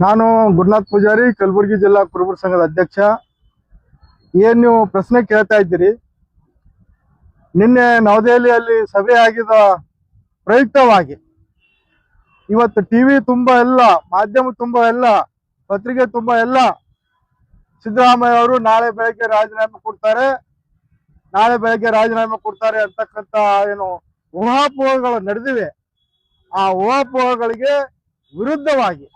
ನಾನು ಗುರುನಾಥ್ ಪೂಜಾರಿ, ಕಲಬುರಗಿ ಜಿಲ್ಲಾ ಕುರುಬರ ಸಂಘದ ಅಧ್ಯಕ್ಷ. ಏನ್ ನೀವು ಪ್ರಶ್ನೆ ಕೇಳ್ತಾ ಇದ್ದೀರಿ? ನಿನ್ನೆ ನವದೆಹಲಿಯಲ್ಲಿ ಸಭೆ ಆಗಿದ ಪ್ರಯುಕ್ತವಾಗಿ ಇವತ್ತು ಟಿವಿ ತುಂಬಾ ಎಲ್ಲ, ಮಾಧ್ಯಮ ತುಂಬಾ ಎಲ್ಲ, ಪತ್ರಿಕೆ ತುಂಬಾ ಎಲ್ಲ ಸಿದ್ದರಾಮಯ್ಯ ಅವರು ನಾಳೆ ಬೆಳಗ್ಗೆ ರಾಜೀನಾಮೆ ಕೊಡ್ತಾರೆ ಅಂತಕ್ಕಂಥ ಏನು ಊಹಾಪೋಹಗಳು ನಡೆದಿವೆ. ಆ ಊಹಾಪೋಹಗಳಿಗೆ ವಿರುದ್ಧವಾಗಿ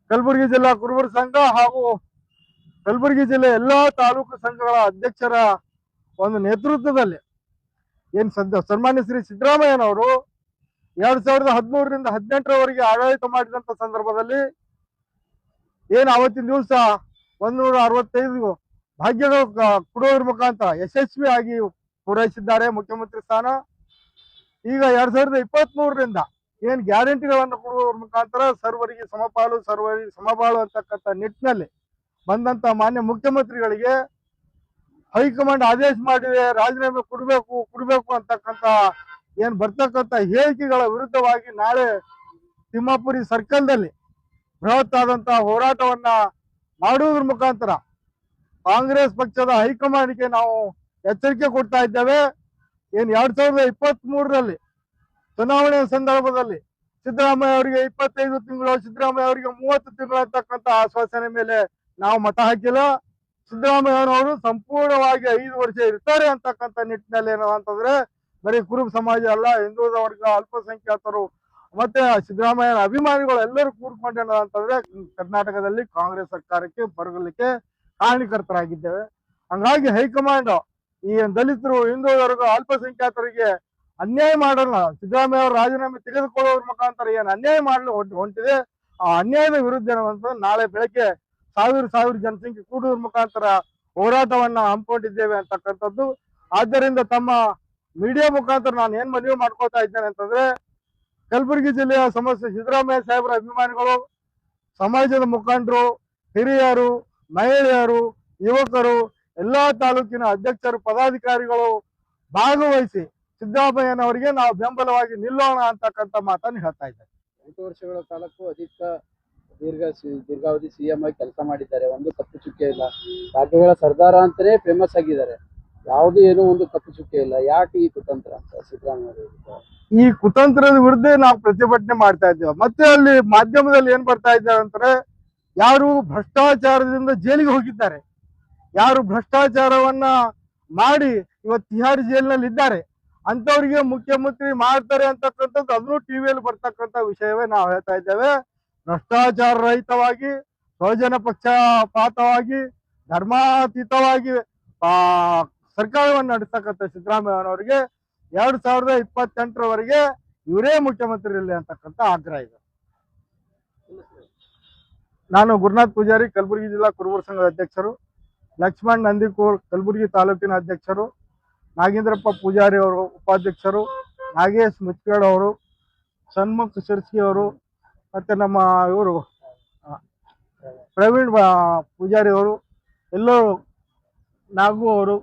ಕಲಬುರಗಿ ಜಿಲ್ಲಾ ಕುರುಬರ ಸಂಘ ಹಾಗೂ ಕಲಬುರಗಿ ಜಿಲ್ಲೆ ಎಲ್ಲಾ ತಾಲೂಕು ಸಂಘಗಳ ಅಧ್ಯಕ್ಷರ ಒಂದು ನೇತೃತ್ವದಲ್ಲಿ ಸನ್ಮಾನ್ಯ ಶ್ರೀ ಸಿದ್ದರಾಮಯ್ಯನವರು 2013ರಿಂದ 2018ರವರೆಗೆ ಆಡಳಿತ ಮಾಡಿದಂತ ಸಂದರ್ಭದಲ್ಲಿ ಅವತ್ತಿನ ದಿವಸ 165 ಭಾಗ್ಯಗಳು ಕೊಡುವುದರ ಮುಖಾಂತರ ಯಶಸ್ವಿಯಾಗಿ ಪೂರೈಸಿದ್ದಾರೆ ಮುಖ್ಯಮಂತ್ರಿ ಸ್ಥಾನ. ಈಗ 2023ರಿಂದ ಗ್ಯಾರಂಟಿಗಳನ್ನು ಕೊಡುವುದರ ಮುಖಾಂತರ ಸರ್ವರಿಗೆ ಸಮಬಾಳು ಅಂತಕ್ಕಂಥ ನಿಟ್ಟಿನಲ್ಲಿ ಬಂದಂತ ಮಾನ್ಯ ಮುಖ್ಯಮಂತ್ರಿಗಳಿಗೆ ಹೈಕಮಾಂಡ್ ಆದೇಶ ಮಾಡಿದೆ, ರಾಜೀನಾಮೆ ಕೊಡಬೇಕು ಅಂತಕ್ಕಂಥ ಬರ್ತಕ್ಕಂಥ ಹೇಳಿಕೆಗಳ ವಿರುದ್ಧವಾಗಿ ನಾಳೆ ತಿಮ್ಮಾಪುರಿ ಸರ್ಕಲ್ದಲ್ಲಿ ಬೃಹತ್ ಆದಂತಹ ಹೋರಾಟವನ್ನ ಮಾಡುವುದರ ಮುಖಾಂತರ ಕಾಂಗ್ರೆಸ್ ಪಕ್ಷದ ಹೈಕಮಾಂಡ್ಗೆ ನಾವು ಎಚ್ಚರಿಕೆ ಕೊಡ್ತಾ ಇದ್ದೇವೆ. 2023ರಲ್ಲಿ ಚುನಾವಣೆ ಸಂದರ್ಭದಲ್ಲಿ ಸಿದ್ದರಾಮಯ್ಯ ಅವರಿಗೆ 25 ತಿಂಗಳು, ಸಿದ್ದರಾಮಯ್ಯ ಅವರಿಗೆ 30 ತಿಂಗಳು ಅಂತಕ್ಕಂಥ ಆಶ್ವಾಸನೆ ಮೇಲೆ ನಾವು ಮತ ಹಾಕಿಲ್ಲ. ಸಿದ್ದರಾಮಯ್ಯನವರು ಸಂಪೂರ್ಣವಾಗಿ 5 ವರ್ಷ ಇರ್ತಾರೆ ಅಂತಕ್ಕಂಥ ನಿಟ್ಟಿನಲ್ಲಿ ಏನಂತಂದ್ರೆ ಬರೀ ಕುರುಬ ಸಮಾಜ ಅಲ್ಲ, ಹಿಂದುಳಿದ ವರ್ಗ, ಅಲ್ಪಸಂಖ್ಯಾತರು ಮತ್ತೆ ಸಿದ್ದರಾಮಯ್ಯನ ಅಭಿಮಾನಿಗಳು ಎಲ್ಲರೂ ಕೂಡ್ಕೊಂಡು ಅಂತಂದ್ರೆ ಕರ್ನಾಟಕದಲ್ಲಿ ಕಾಂಗ್ರೆಸ್ ಸರ್ಕಾರಕ್ಕೆ ಬರಲಿಕ್ಕೆ ಕಾರಣಕರ್ತರಾಗಿದ್ದೇವೆ. ಹಂಗಾಗಿ ಹೈಕಮಾಂಡ್ ಈ ದಲಿತರು, ಹಿಂದುಳಿದ ವರ್ಗ, ಅಲ್ಪಸಂಖ್ಯಾತರಿಗೆ ಅನ್ಯಾಯ ಮಾಡಲ್ಲ, ಸಿದ್ದರಾಮಯ್ಯ ಅವರು ರಾಜೀನಾಮೆ ತೆಗೆದುಕೊಳ್ಳೋದ್ರ ಮುಖಾಂತರ ಅನ್ಯಾಯ ಮಾಡಲು ಹೊಂಟಿದೆ. ಆ ಅನ್ಯಾಯದ ವಿರುದ್ಧ ನಾಳೆ ಬೆಳಗ್ಗೆ ಸಾವಿರ ಜನಸಂಖ್ಯೆ ಕೂಡುವುದ್ರ ಮುಖಾಂತರ ಹೋರಾಟವನ್ನ ಹಮ್ಮಿಕೊಂಡಿದ್ದೇವೆ ಅಂತಕ್ಕಂಥದ್ದು. ಆದ್ದರಿಂದ ತಮ್ಮ ಮೀಡಿಯಾ ಮುಖಾಂತರ ನಾನು ಏನ್ ಮನವಿ ಮಾಡ್ಕೊಳ್ತಾ ಇದ್ದೇನೆ ಅಂತಂದ್ರೆ, ಕಲಬುರಗಿ ಜಿಲ್ಲೆಯ ಸಮಸ್ಯೆ ಸಿದ್ದರಾಮಯ್ಯ ಸಾಹೇಬರ ಅಭಿಮಾನಿಗಳು, ಸಮಾಜದ ಮುಖಂಡರು, ಹಿರಿಯರು, ಮಹಿಳೆಯರು, ಯುವಕರು, ಎಲ್ಲಾ ತಾಲೂಕಿನ ಅಧ್ಯಕ್ಷರು, ಪದಾಧಿಕಾರಿಗಳು ಭಾಗವಹಿಸಿ ಸಿದ್ದರಾಮಯ್ಯನವರಿಗೆ ನಾವು ಬೆಂಬಲವಾಗಿ ನಿಲ್ಲೋಣ ಅಂತಕ್ಕಂಥ ಮಾತನ್ನು ಹೇಳ್ತಾ ಇದ್ದಾರೆ. 8 ವರ್ಷಗಳ ಕಾಲಕ್ಕೂ ಅಧಿಕ ದೀರ್ಘಾವಧಿ ಸಿಎಂ ಆಗಿ ಕೆಲಸ ಮಾಡಿದ್ದಾರೆ. ಒಂದು ಕಪ್ಪು ಚುಕ್ಕೆ ಇಲ್ಲ. ರಾಜ್ಯಗಳ ಸರ್ದಾರ ಅಂತಾನೆ ಫೇಮಸ್ ಆಗಿದ್ದಾರೆ. ಏನೋ ಒಂದು ಕಪ್ಪು ಚುಕ್ಕೆ ಇಲ್ಲ. ಯಾಕೆ ಈ ಕುತಂತ್ರ ಅಂತ ಸಿದ್ದರಾಮಯ್ಯ? ಈ ಕುತಂತ್ರದ ವಿರುದ್ಧ ನಾವು ಪ್ರತಿಭಟನೆ ಮಾಡ್ತಾ ಇದ್ದೇವೆ. ಮತ್ತೆ ಅಲ್ಲಿ ಮಾಧ್ಯಮದಲ್ಲಿ ಏನ್ ಬರ್ತಾ ಇದ್ದಾರೆ ಅಂತಾರೆ, ಯಾರು ಭ್ರಷ್ಟಾಚಾರದಿಂದ ಜೈಲಿಗೆ ಹೋಗಿದ್ದಾರೆ, ಯಾರು ಭ್ರಷ್ಟಾಚಾರವನ್ನ ಮಾಡಿ ಇವತ್ತು ತಿಹಾರ್ ಜೈಲಿನಲ್ಲಿ ಇದ್ದಾರೆ ಅಂತವರಿಗೆ ಮುಖ್ಯಮಂತ್ರಿ ಮಾಡ್ತಾರೆ ಅಂತಕ್ಕಂಥದ್ದು ಅದನ್ನು ಟಿವಿಯಲ್ಲಿ ಬರ್ತಕ್ಕಂಥ ವಿಷಯವೇ ನಾವು ಹೇಳ್ತಾ ಇದ್ದೇವೆ. ಭ್ರಷ್ಟಾಚಾರ ರಹಿತವಾಗಿ, ಸ್ವಜನ ಪಕ್ಷಪಾತವಾಗಿ, ಧರ್ಮಾತೀತವಾಗಿ ಸರ್ಕಾರವನ್ನು ನಡೆಸ್ತಕ್ಕಂಥ ಸಿದ್ದರಾಮಯ್ಯನವರಿಗೆ 2028ರವರೆಗೆ ಇವರೇ ಮುಖ್ಯಮಂತ್ರಿ ಇರಲಿ ಅಂತಕ್ಕಂಥ ಆಗ್ರಹ ಇದೆ. ನಾನು ಗುರುನಾಥ್ ಪೂಜಾರಿ, ಕಲಬುರಗಿ ಜಿಲ್ಲಾ ಕುರುಬರ ಸಂಘದ ಅಧ್ಯಕ್ಷರು, ಲಕ್ಷ್ಮಣ್ ನಂದಿಕೋರ್ ಕಲಬುರಗಿ ತಾಲೂಕಿನ ಅಧ್ಯಕ್ಷರು, ನಾಗೇಂದ್ರಪ್ಪ ಪೂಜಾರಿ ಅವರು ಉಪಾಧ್ಯಕ್ಷರು, ನಾಗೇಶ್ ಮುಚ್ಕೇಡ್ ಅವರು, ಸನ್ಮುಖ್ ಶಿರ್ಸಿ ಅವರು, ಮತ್ತೆ ನಮ್ಮ ಇವರು ಪ್ರವೀಣ್ ಪೂಜಾರಿ ಅವರು, ಎಲ್ಲರೂ ನಾಗು ಅವರು